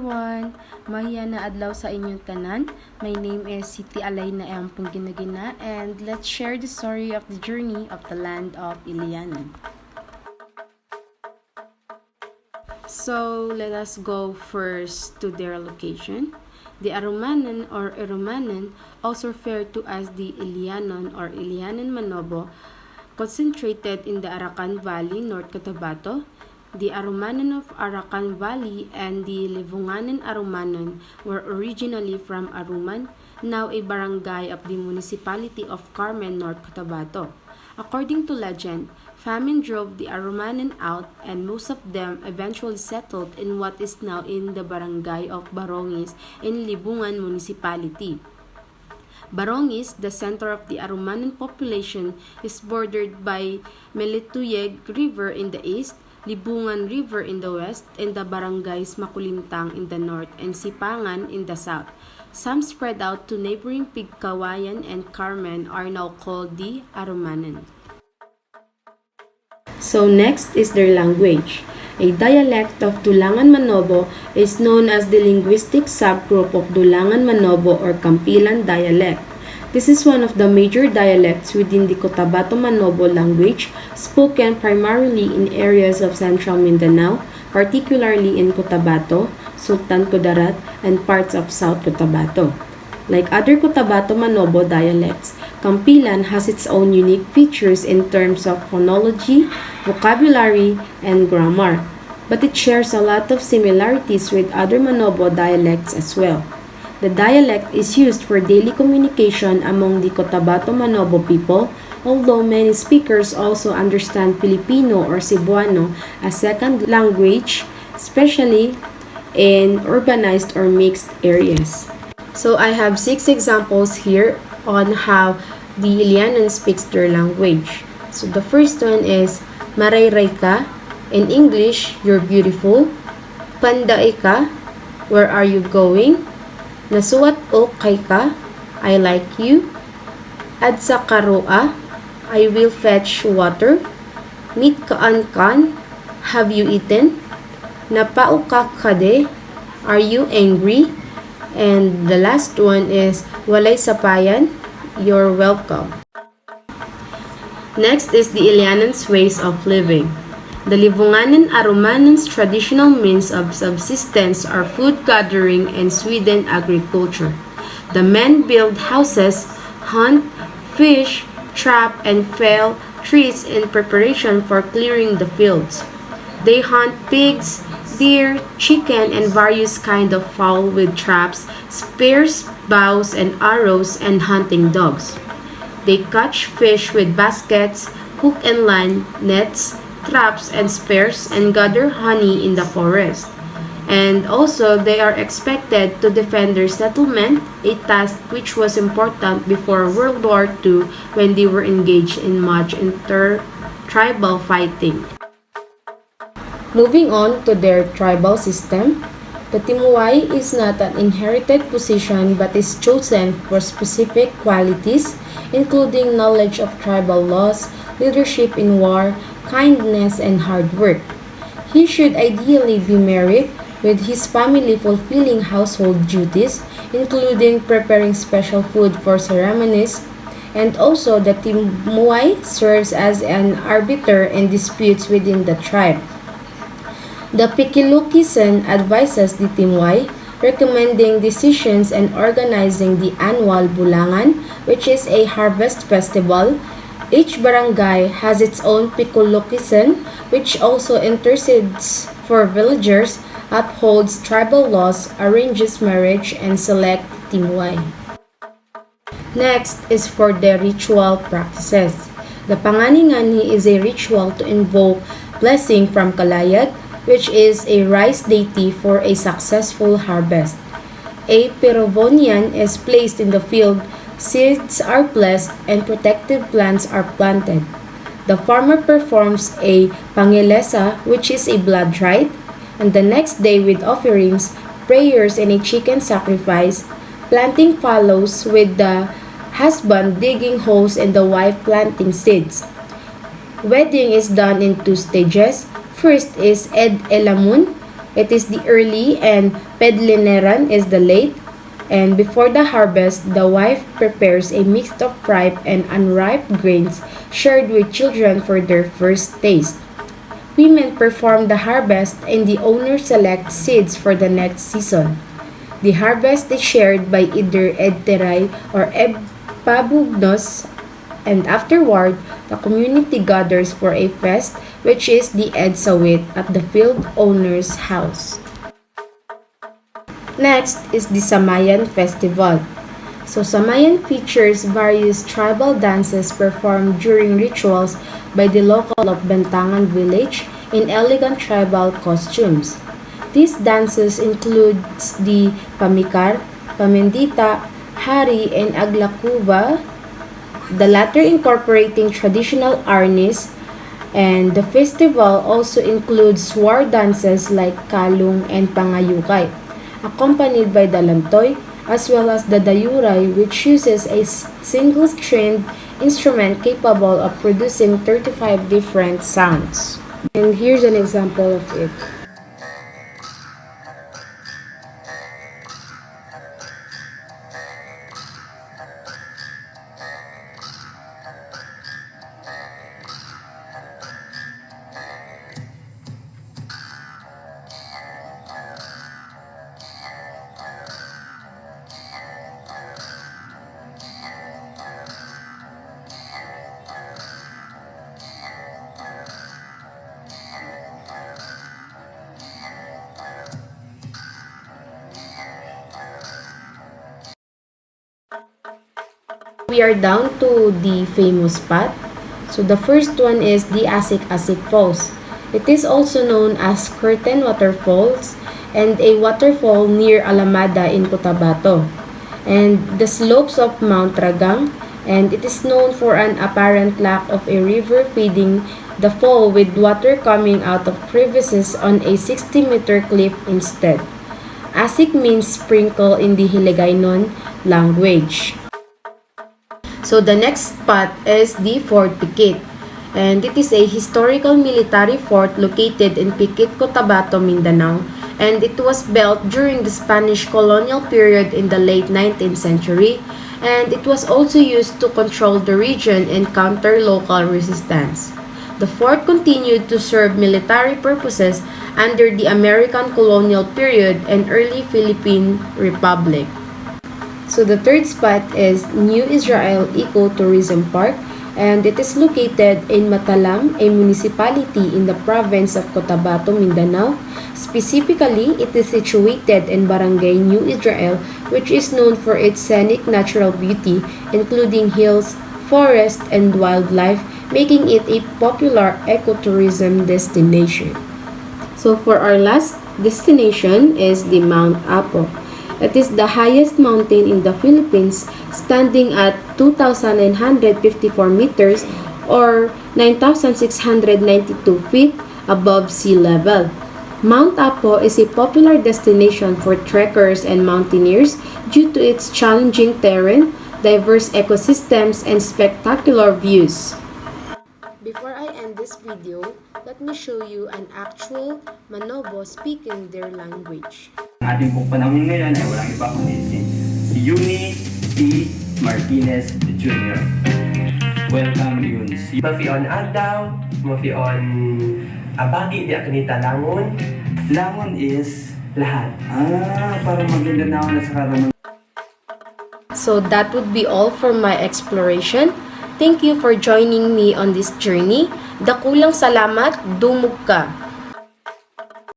everyone! Mahiya na adlaw sa inyong tanan. My name is Siti Alayna ang Ginagina, and let's share the story of the journey of the land of Ilianen. So let us go first to their location. The Arumanen or Irumanen, also referred to as the Ilianen or Ilianen Manobo, concentrated in the Arakan Valley, North Cotabato. The Arumanen of Arakan Valley and the Livunganen Arumanen were originally from Aruman, now a barangay of the municipality of Carmen, North Cotabato. According to legend, famine drove the Arumanen out, and most of them eventually settled in what is now in the barangay of Barongis in Libungan Municipality. Barongis, the center of the Arumanen population, is bordered by Melituyeg River in the east, Libungan River in the west, and the barangays Makulintang in the north and Sipangan in the south. Some spread out to neighboring Pigkawayan and Carmen are now called the Arumanen. So next is their language. A dialect of Dulangan Manobo is known as the linguistic subgroup of Dulangan Manobo or Kampilan dialect. This is one of the major dialects within the Cotabato Manobo language, spoken primarily in areas of central Mindanao, particularly in Cotabato, Sultan Kudarat, and parts of South Cotabato. Like other Cotabato Manobo dialects, Kampilan has its own unique features in terms of phonology, vocabulary, and grammar, but it shares a lot of similarities with other Manobo dialects as well. The dialect is used for daily communication among the Cotabato Manobo people, although many speakers also understand Filipino or Cebuano as second language, especially in urbanized or mixed areas. So I have 6 examples here on how the Ilianen speaks their language. So the first one is Marayray ka. In English, you're beautiful. Pandae ka. Where are you going? Nasuwat o kay ka, I like you. Adsa karoa, I will fetch water. Meet kaan kan, have you eaten? Napao ka kade, are you angry? And the last one is walay sapayan, you're welcome. Next is the Ilianen's ways of living. The Livunganen Arumanen's traditional means of subsistence are food gathering and swidden agriculture. The men build houses, hunt, fish, trap, and fell trees in preparation for clearing the fields. They hunt pigs, deer, chicken, and various kinds of fowl with traps, spears, bows, and arrows, and hunting dogs. They catch fish with baskets, hook and line, nets, traps, and spears, and gather honey in the forest. And also, they are expected to defend their settlement, a task which was important before World War II when they were engaged in much inter-tribal fighting. Moving on to their tribal system, the Timuay is not an inherited position but is chosen for specific qualities, including knowledge of tribal laws, leadership in war, kindness, and hard work. He should ideally be married, with his family fulfilling household duties, including preparing special food for ceremonies, and also the Timuay serves as an arbiter in disputes within the tribe. The Pikilukisan advises the Timuay, recommending decisions and organizing the annual Bulangan, which is a harvest festival. Each barangay has its own Pikulukisan, which also intercedes for villagers, upholds tribal laws, arranges marriage, and select Timuay. Next is for the ritual practices. The Panganingani is a ritual to invoke blessing from Kalayag, which is a rice deity for a successful harvest. A Pirovonian is placed in the field. Seeds are blessed and protective plants are planted. The farmer performs a pangilesa, which is a blood rite, and the next day with offerings, prayers, and a chicken sacrifice. Planting follows with the husband digging holes and the wife planting seeds. Wedding is done in 2 stages. First is Ed Elamun. It is the early and Pedlineran is the late, and before the harvest, the wife prepares a mix of ripe and unripe grains shared with children for their first taste. Women perform the harvest and the owner selects seeds for the next season. The harvest is shared by either Edteray or Pabugnos, and afterward, the community gathers for a feast, which is the Edsawit at the field owner's house. Next is the Samayan Festival. So Samayan features various tribal dances performed during rituals by the local of Bentangan village in elegant tribal costumes. These dances include the Pamikar, Pamendita, Hari, and Aglakuva, the latter incorporating traditional arnis, and the festival also includes war dances like Kalung and Pangayukay, accompanied by the Lantoy, as well as the Dayuray, which uses a single-stringed instrument capable of producing 35 different sounds. And here's an example of it. We are down to the famous spot. So the first one is the Asik-Asik Falls. It is also known as Curtain Waterfalls and a waterfall near Alamada in Cotabato. And the slopes of Mount Ragang, and it is known for an apparent lack of a river feeding the fall with water coming out of crevices on a 60-meter cliff instead. Asik means sprinkle in the Hiligaynon language. So the next spot is the Fort Pikit, and it is a historical military fort located in Pikit, Cotabato, Mindanao, and it was built during the Spanish colonial period in the late 19th century, and it was also used to control the region and counter local resistance. The fort continued to serve military purposes under the American colonial period and early Philippine Republic. So the third spot is New Israel Ecotourism Park, and it is located in Matalam, a municipality in the province of Cotabato, Mindanao. Specifically, it is situated in Barangay New Israel, which is known for its scenic natural beauty, including hills, forest, and wildlife, making it a popular ecotourism destination. So for our last destination is the Mount Apo. It is the highest mountain in the Philippines, standing at 2,954 meters or 9,692 feet above sea level. Mount Apo is a popular destination for trekkers and mountaineers due to its challenging terrain, diverse ecosystems, and spectacular views. Before I end this video, let me show you an actual Manobo speaking their language. Ang ating pong panahon ngayon ay walang iba kundi si Yuni P. Martinez Jr. Welcome yun si Mafion Agdaw, mafion abagi di akanita langon. Langon is Lahat. parang maganda na ako na sa karamang. So that would be all for my exploration. Thank you for joining me on this journey. Dakulang salamat, dumug ka!